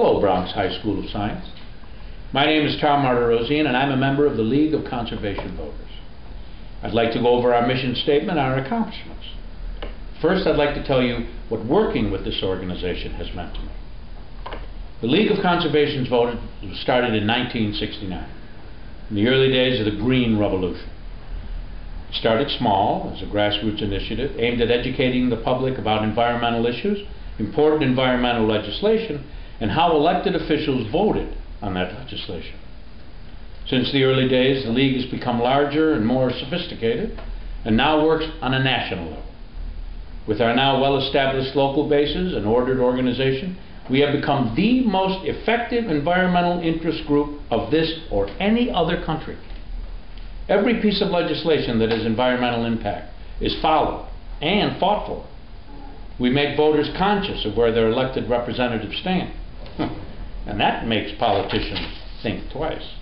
Hello, Bronx High School of Science. My name is mardirosian, and I'm a member of the League of Conservation Voters. I'd like to go over our mission statement and our accomplishments. First, I'd like to tell you what working with this organization has meant to me. The League of Conservation Voters was started in 1969, in the early days of the Green Revolution. It started small as a grassroots initiative aimed at educating the public about environmental issues, important environmental legislation, and how elected officials voted on that legislation. Since the early days, the League has become larger and more sophisticated, and now works on a national level. With our now well-established local bases and ordered organization, we have become the most effective environmental interest group of this or any other country. Every piece of legislation that has environmental impact is followed and fought for. We make voters conscious of where their elected representatives stand. And that makes politicians think twice.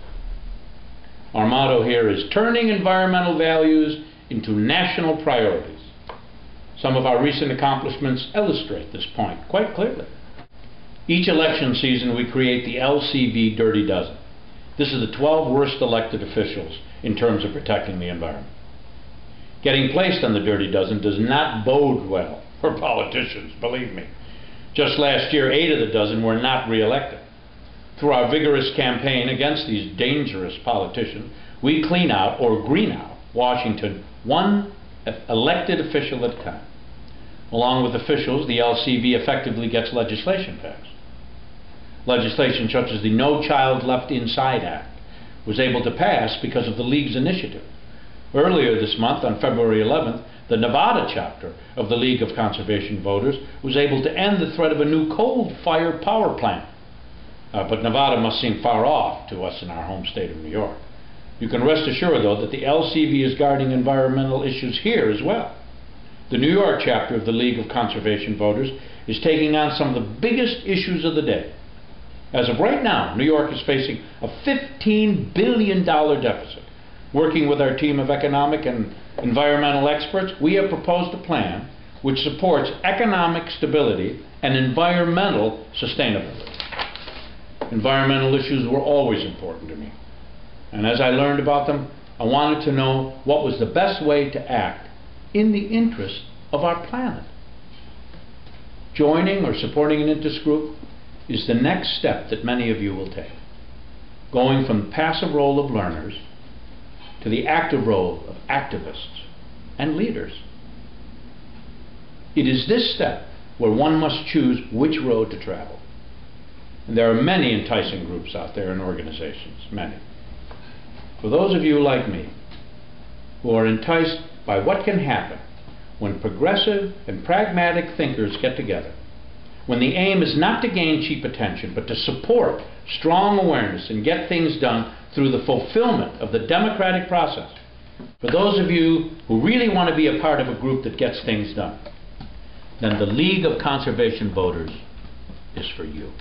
Our motto here is turning environmental values into national priorities. Some of our recent accomplishments illustrate this point quite clearly. Each election season we create the LCV Dirty Dozen. This is the 12 worst elected officials in terms of protecting the environment. Getting placed on the Dirty Dozen does not bode well for politicians, believe me. Just last year, 8 of the dozen were not re-elected. Through our vigorous campaign against these dangerous politicians, we clean out or green out Washington one elected official at a time. Along with officials, the LCV effectively gets legislation passed. Legislation such as the No Child Left Inside Act was able to pass because of the League's initiative. Earlier this month, on February 11th, the Nevada chapter of the League of Conservation Voters was able to end the threat of a new coal-fired power plant. But Nevada must seem far off to us in our home state of New York. You can rest assured, though, that the LCV is guarding environmental issues here as well. The New York chapter of the League of Conservation Voters is taking on some of the biggest issues of the day. As of right now, New York is facing a $15 billion deficit. Working with our team of economic and environmental experts, we have proposed a plan which supports economic stability and environmental sustainability. Environmental issues were always important to me. And as I learned about them, I wanted to know what was the best way to act in the interest of our planet. Joining or supporting an interest group is the next step that many of you will take. Going from the passive role of learners to the active role of activists and leaders. It is this step where one must choose which road to travel. And there are many enticing groups out there and organizations, many. For those of you like me who are enticed by what can happen when progressive and pragmatic thinkers get together, when the aim is not to gain cheap attention, but to support strong awareness and get things done through the fulfillment of the democratic process. For those of you who really want to be a part of a group that gets things done, then the League of Conservation Voters is for you.